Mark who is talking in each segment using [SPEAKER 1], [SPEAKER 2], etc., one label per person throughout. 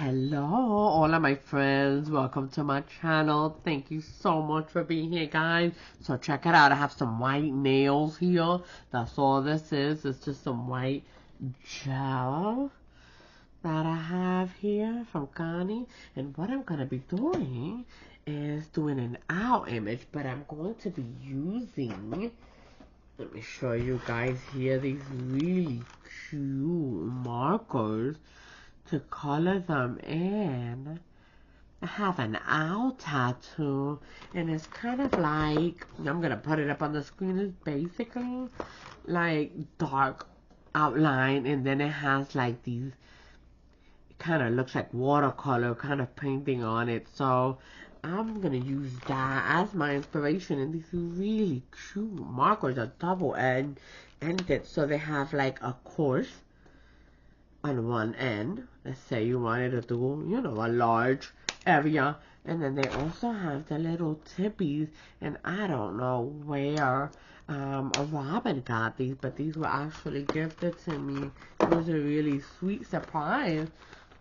[SPEAKER 1] Hello, all of my friends. Welcome to my channel. Thank you so much for being here, guys. So check it out. I have some white nails here. That's all this is. It's just some white gel that I have here from Connie. And what I'm going to be doing is doing an owl image, but I'm going to be using, let me show you guys here, these really cute markers to color them in. I have an owl tattoo, and it's kind of like, I'm gonna put it up on the screen, it's basically like dark outline, and then it has like these, it kind of looks like watercolor kind of painting on it. So I'm gonna use that as my inspiration, and these really cute markers are double-ended, so they have like a course on one end. Let's say you wanted to do, a large area, and then they also have the little tippies, and I don't know where Robin got these, but these were actually gifted to me. It was a really sweet surprise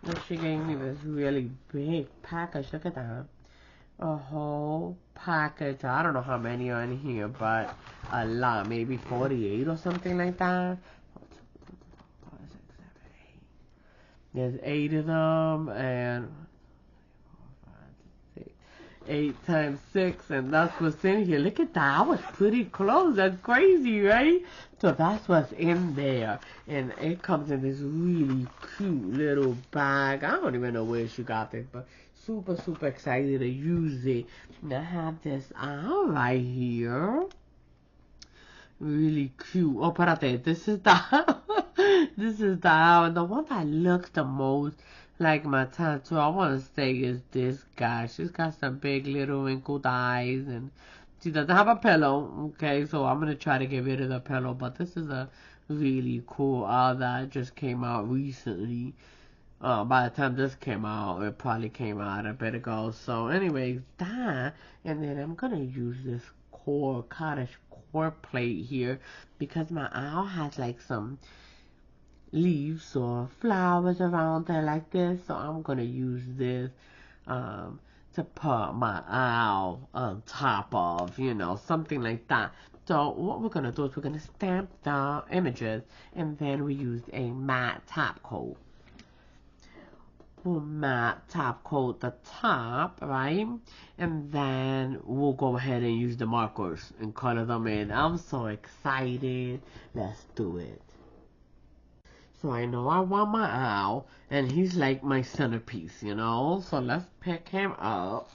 [SPEAKER 1] that she gave me this really big package. Look at that. A whole package. I don't know how many are in here, but a lot, maybe 48 or something like that. There's 8 of them, and 8 times 6, and that's what's in here. Look at that. I was pretty close. That's crazy, right? So that's what's in there, and it comes in this really cute little bag. I don't even know where she got this, but super, super excited to use it. And I have this owl right here. Really cute. Oh, espérate, this is the this is the owl. And the one that looks the most like my tattoo, I want to say, is this guy. She's got some big little wrinkled eyes, and she doesn't have a pillow. Okay, so I'm gonna try to get rid of the pillow, but this is a really cool owl that just came out recently. By the time this came out, it probably came out a bit ago. So anyways, that, and then I'm gonna use this cottage core plate here, because my owl has like some leaves or flowers around there like this. So I'm gonna use this to put my owl on top of, something like that. So what we're gonna do is we're gonna stamp the images, and then we use a matte top coat. We'll matte top coat the top, right? And then we'll go ahead and use the markers and color them in. I'm so excited. Let's do it. So I know I want my owl, and he's like my centerpiece, So let's pick him up,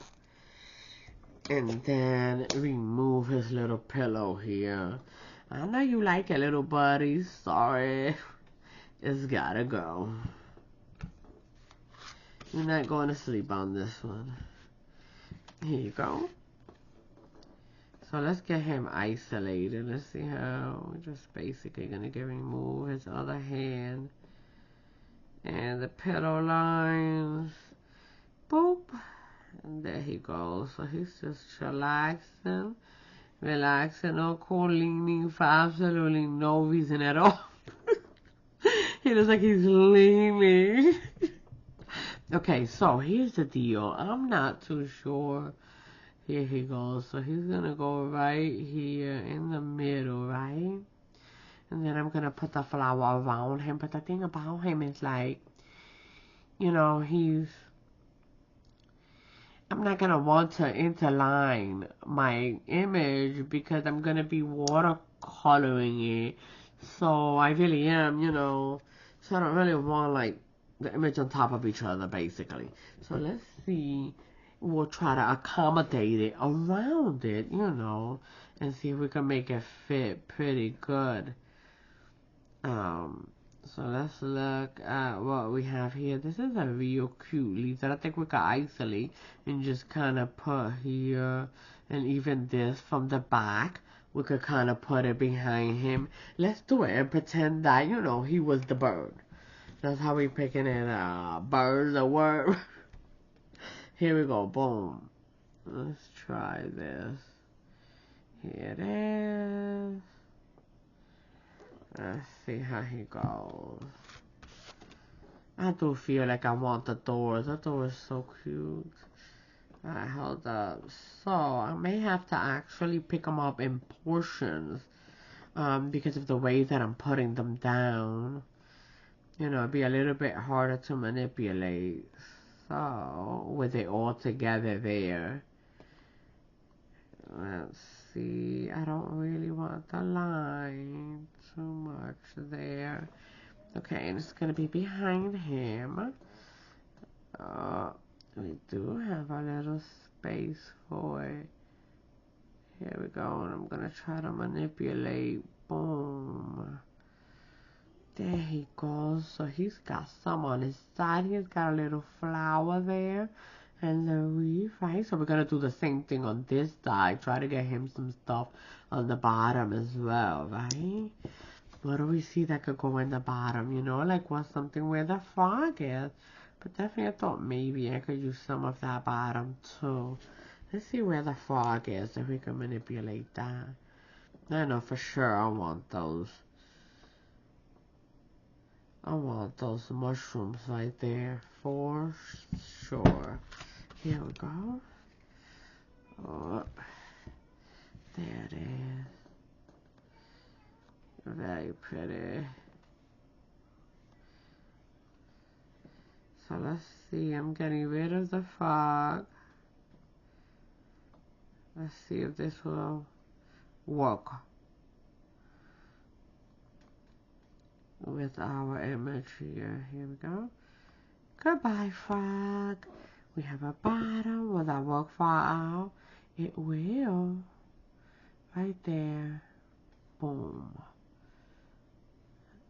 [SPEAKER 1] and then remove his little pillow here. I know you like it, little buddy. Sorry. It's gotta go. You're not going to sleep on this one. Here you go. So let's get him isolated. Let's see how. We're just basically going to remove his other hand. And the petal lines. Boop. And there he goes. So he's just relaxing. Relaxing or cool, leaning for absolutely no reason at all. He looks like he's leaning. Okay, so here's the deal. I'm not too sure. Here he goes. So he's gonna go right here in the middle, right? And then I'm gonna put the flower around him. But the thing about him is, like, I'm not gonna want to interline my image because I'm gonna be watercoloring it. So I really am, so I don't really want, like, the image on top of each other, basically. So let's see. We'll try to accommodate it around it, and see if we can make it fit pretty good. So let's look at what we have here. This is a real cute leaf that I think we can isolate and just kind of put here, and even this from the back. We could kind of put it behind him. Let's do it and pretend that, he was the bird. That's how we picking it up. Bird's a word. Here we go. Boom. Let's try this. Here it is. Let's see how he goes. I do feel like I want the doors. That door is so cute. Alright, hold up. So, I may have to actually pick them up in portions. Because of the way that I'm putting them down. You know, it'd be a little bit harder to manipulate. So, with it all together there. Let's see. I don't really want the line too much there. Okay, and it's going to be behind him. We do have a little space for it. Here we go, and I'm going to try to manipulate. Boom. There he goes. So he's got some on his side. He's got a little flower there. And the reef, right? So we're going to do the same thing on this side. Try to get him some stuff on the bottom as well, right? What do we see that could go in the bottom? You know, like what's something where the frog is. But definitely I thought maybe I could use some of that bottom too. Let's see where the frog is, if we can manipulate that. I know for sure I want those. I want those mushrooms right there for sure. Here we go. Oh, there it is. Very pretty. So let's see. I'm getting rid of the fog. Let's see if this will work with our image here. Here we go. Goodbye, frog. We have a bottom. Will that work far out? It will. Right there. Boom.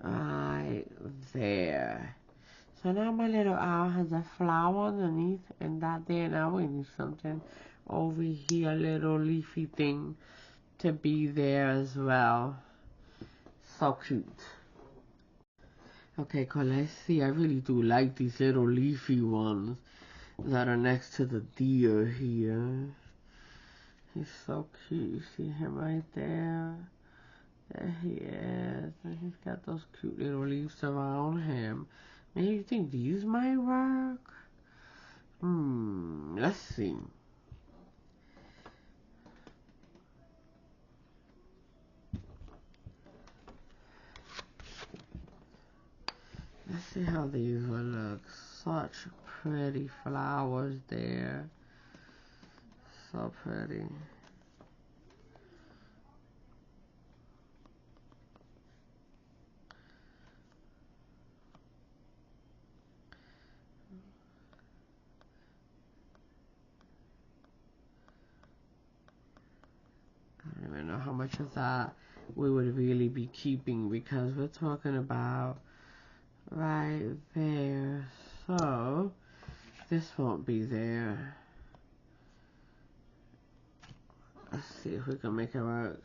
[SPEAKER 1] Right there. So now my little owl has a flower underneath, and that there. Now we need something over here, a little leafy thing to be there as well. So cute. Okay, cool. Let's see. I really do like these little leafy ones that are next to the deer here. He's so cute. You see him right there? There he is. And he's got those cute little leaves around him. Maybe you think these might work? Let's see. Let's see how these will look. Such pretty flowers there. So pretty. I don't even know how much of that we would really be keeping, because we're talking about right there. So this won't be there. Let's see if we can make it work.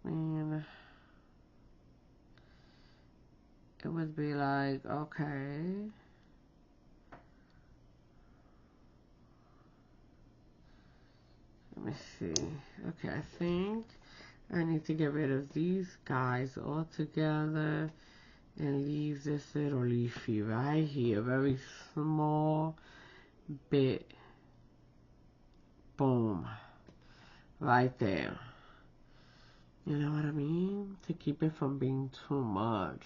[SPEAKER 1] And it would be like, okay. Let me see. Okay, I think I need to get rid of these guys altogether and leave this little leafy right here. Very small bit. Boom. Right there. You know what I mean? To keep it from being too much.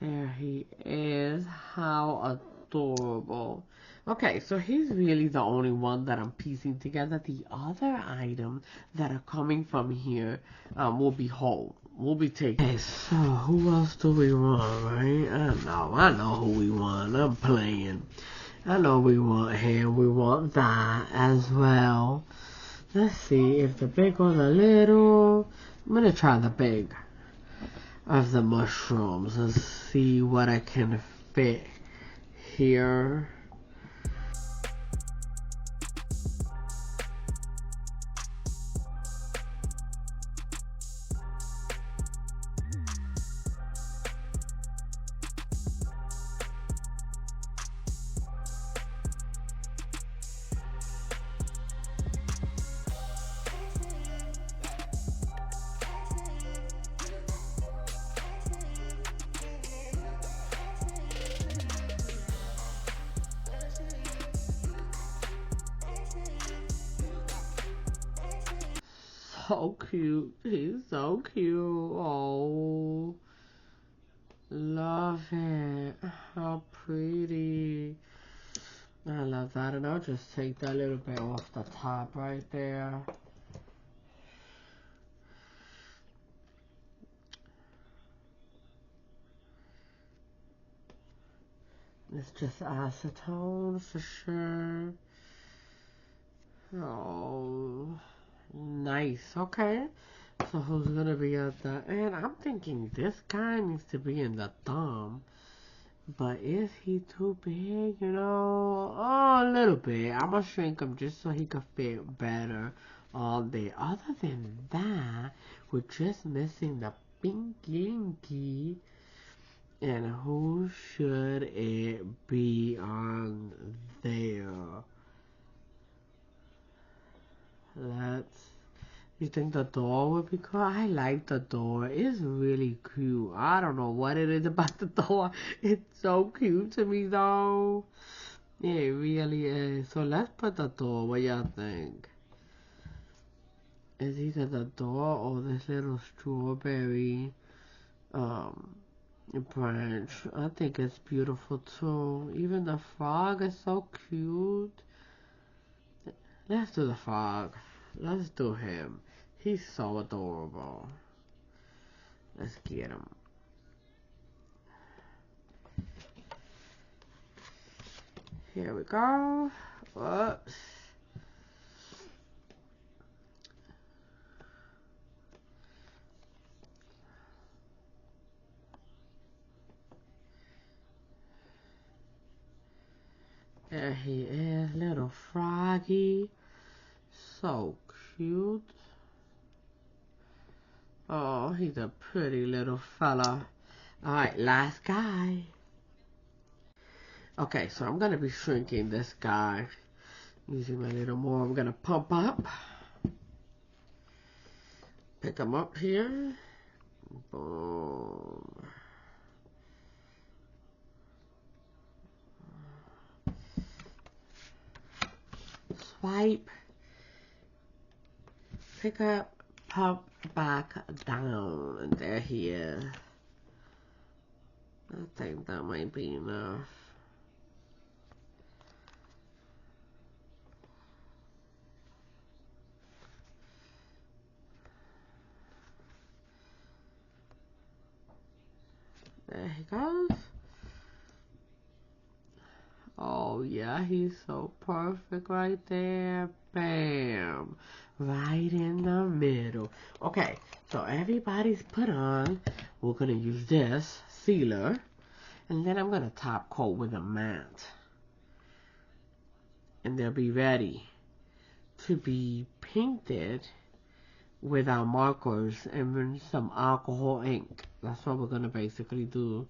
[SPEAKER 1] There he is. How adorable. Okay, so he's really the only one that I'm piecing together. The other items that are coming from here will be whole. We'll be taking. Okay, so who else do we want, right? I know who we want. I'm playing. I know we want him. We want that as well. Let's see if the big one's a little. I'm gonna try the big of the mushrooms. Let's see what I can fit here. so cute. He's so cute. Oh, love it. How pretty. I love that. And I'll just take that little bit off the top right there. It's just acetone for sure. Oh, nice. Okay. So who's gonna be at the end? I'm thinking this guy needs to be in the thumb. But is he too big, you know? Oh, a little bit. I'm gonna shrink him just so he could fit better all day. Other than that, we're just missing the pinky. And who should it be on there? Let's. You think the door would be cool? I like the door. It's really cute. I don't know what it is about the door. It's so cute to me though. Yeah, it really is. So let's put the door. What y'all think? It's either the door or this little strawberry branch. I think it's beautiful too. Even the frog is so cute. Let's do the frog. Let's do him. He's so adorable. Let's get him. Here we go. Whoops. There he is, little froggy. So cute. Oh, he's a pretty little fella. Alright, last guy. Okay, so I'm gonna be shrinking this guy. Using a little more, I'm gonna pump up. Pick him up here. Boom. Swipe. Pick up, pump back down. And there he is. I think that might be enough. There he goes. Oh yeah, he's so perfect right there. Bam. Right in the middle. Okay, so everybody's put on. We're gonna use this sealer. And then I'm gonna top coat with a matte. And they'll be ready to be painted with our markers and some alcohol ink. That's what we're gonna basically do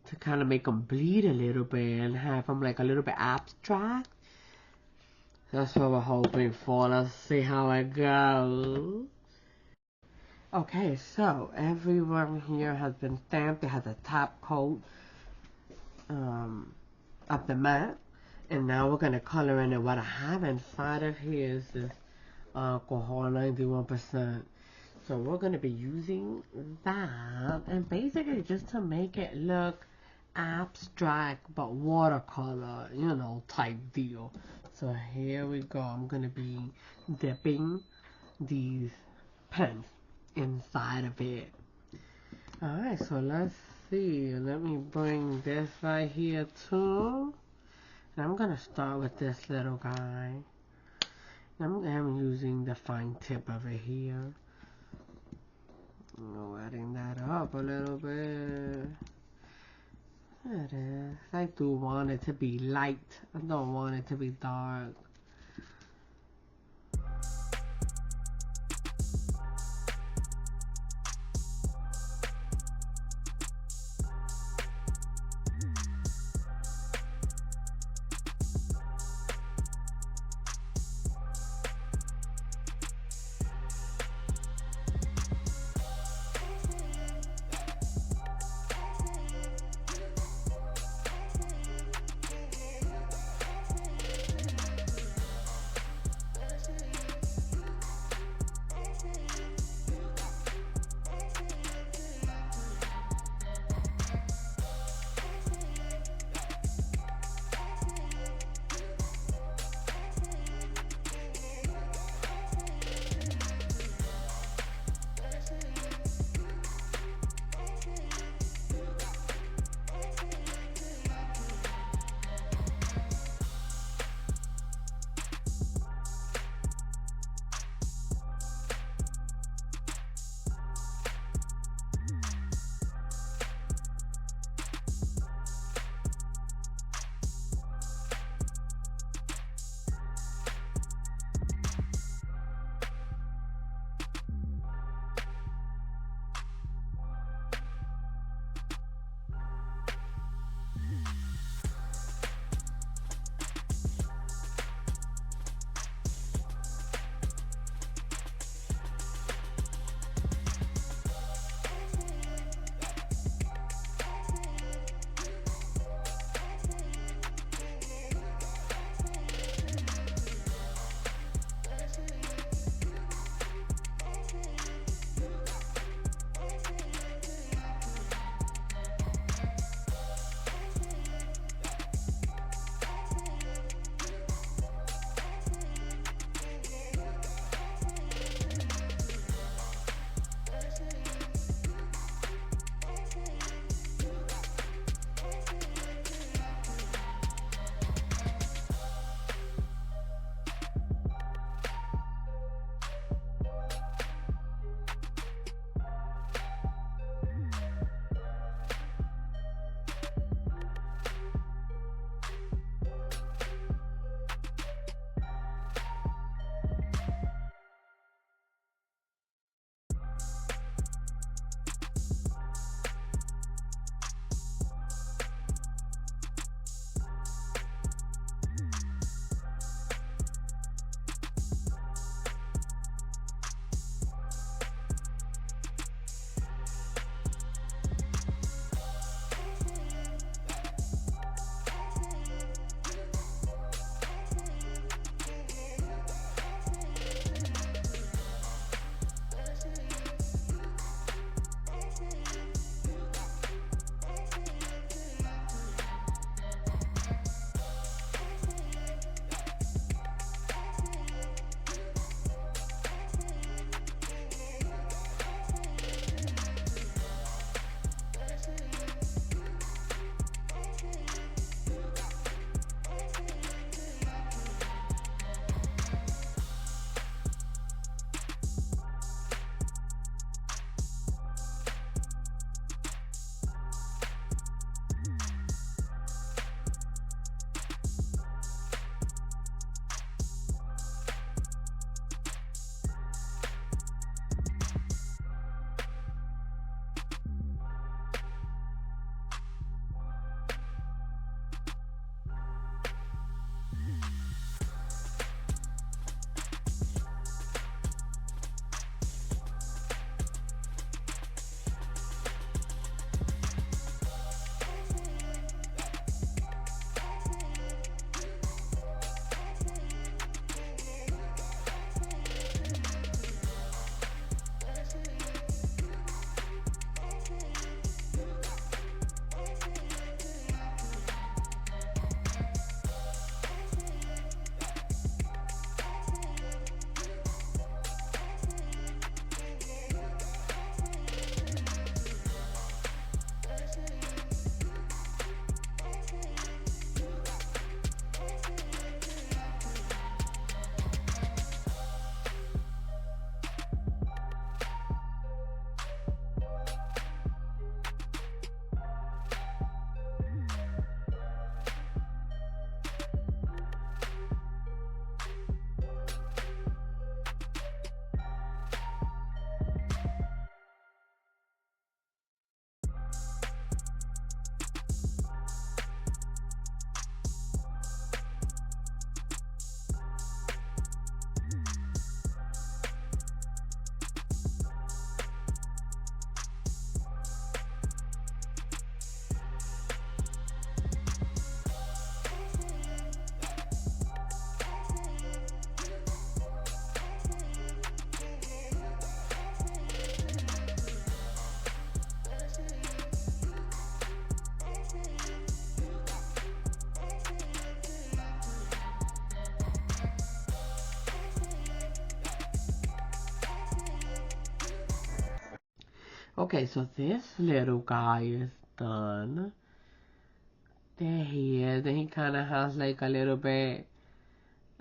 [SPEAKER 1] to kind of make them bleed a little bit and have them like a little bit abstract. That's what we're hoping for. Let's see how it goes. Okay, so everyone here has been stamped. It has a top coat of the matte. And now we're going to color in it. What I have inside of here is this alcohol, 91%. So we're going to be using that. And basically just to make it look abstract but watercolor, you know, type deal. So here we go. I'm going to be dipping these pens inside of it. Alright, so let's see. Let me bring this right here too. And I'm going to start with this little guy. I'm using the fine tip over here. Adding that up a little bit. There it is. I do want it to be light. I don't want it to be dark. Okay, so this little guy is done. There he is, and he kind of has like a little bit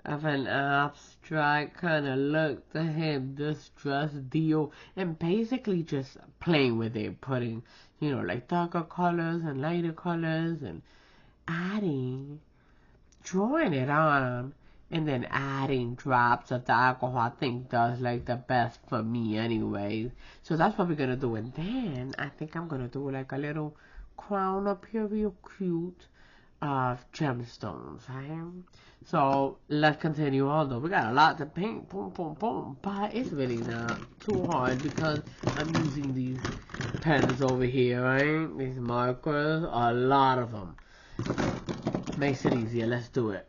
[SPEAKER 1] of an abstract kind of look to him, this dress deal, and basically just playing with it, putting, like darker colors and lighter colors, and adding, drawing it on, and then adding drops of the alcohol. I think does like the best for me anyways. So that's what we're gonna do, and then I think I'm gonna do like a little crown up here real cute of gemstones, right? So let's continue on though. We got a lot to paint, boom, boom, boom, but it's really not too hard because I'm using these pens over here, right? These markers, a lot of them. Makes it easier. Let's do it.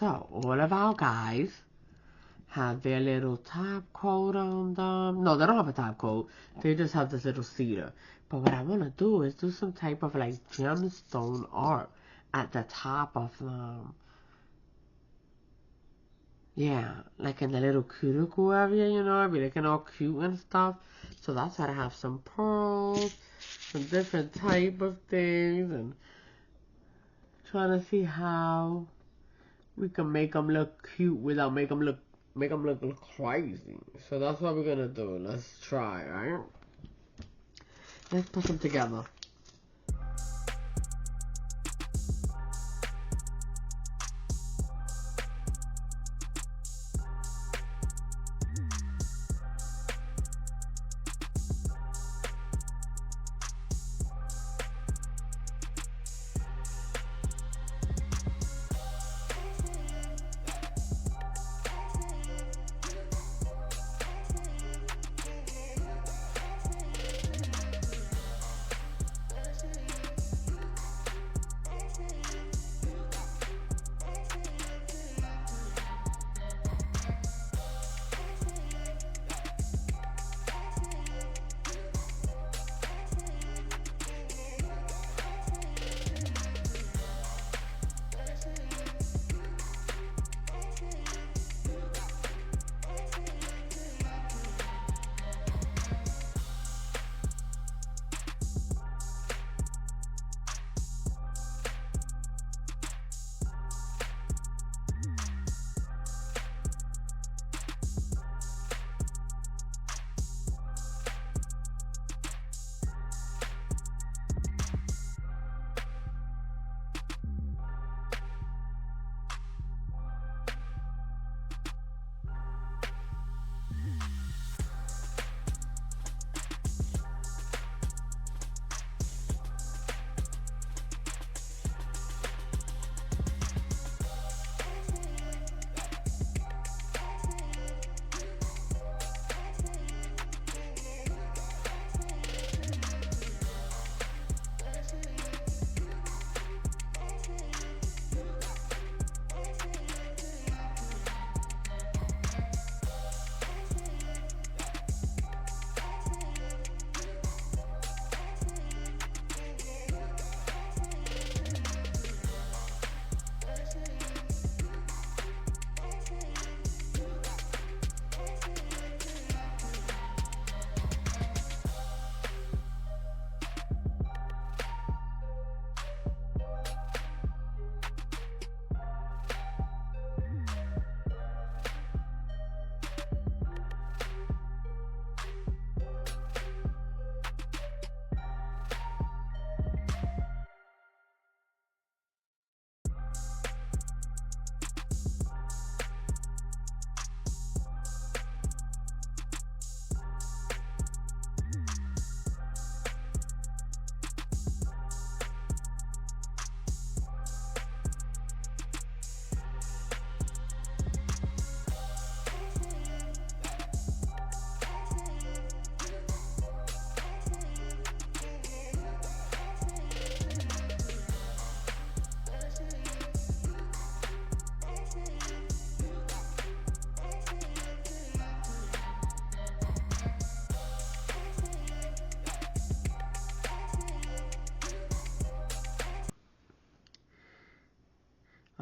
[SPEAKER 1] So, all of our guys have their little top coat on them. No, they don't have a top coat. They just have this little cedar. But what I want to do is do some type of like gemstone art at the top of them. Yeah, like in the little cuticle area, you know, I'd be looking all cute and stuff. So that's why I have some pearls, some different type of things, and trying to see how we can make them look cute without make them look crazy. So that's what we're gonna do. Let's try, right? Let's put them together.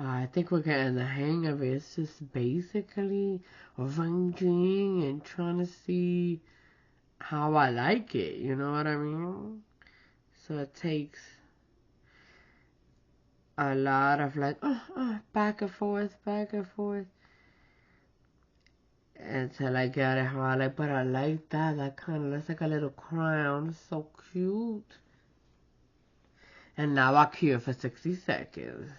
[SPEAKER 1] I think we're getting the hang of it. It's just basically arranging and trying to see how I like it. You know what I mean? So it takes a lot of like, back and forth, until I get it how I like. But I like that. That kind of looks like a little crown. It's so cute. And now I cure for 60 seconds.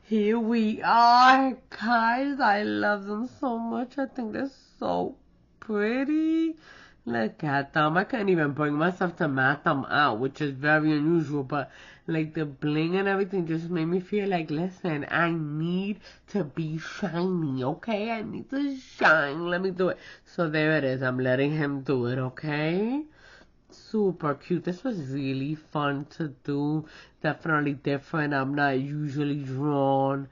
[SPEAKER 1] Here we are, guys. I love them so much. I think they're so pretty? Look at them. I couldn't even bring myself to mat them out, which is very unusual, but like the bling and everything just made me feel like, listen, I need to be shiny, okay? I need to shine. Let me do it. So there it is. I'm letting him do it, okay? Super cute. This was really fun to do. Definitely different. I'm not usually drawn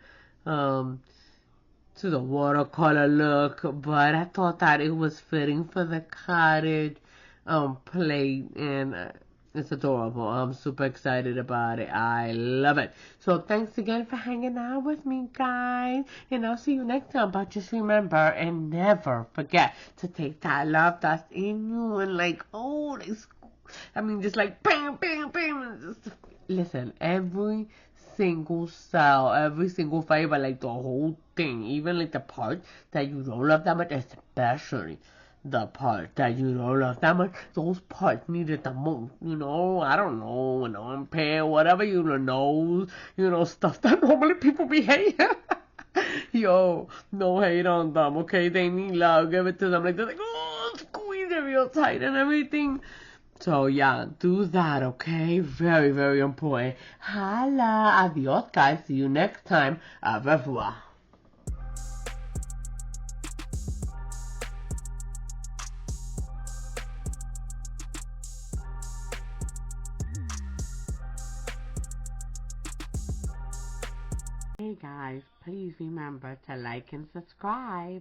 [SPEAKER 1] to the watercolor look, but I thought that it was fitting for the cottage plate, and it's adorable. I'm super excited about it. I love it. So thanks again for hanging out with me, guys, and I'll see you next time. But just remember and never forget to take that love that's in you and like, oh, just like bam, bam, bam. Just listen, every single cell, every single fiber, like the whole thing, even like the part that you don't love that much, especially the part that you don't love that much, those parts needed the most, I don't know, an armpit, whatever, stuff that normally people be hating. Yo, no hate on them, okay? They need love, give it to them, like, they're like, oh, squeeze it real tight and everything. So yeah, do that, okay? Very, very important. Hala, adios, guys. See you next time. Au revoir. Hey guys, please remember to like and subscribe.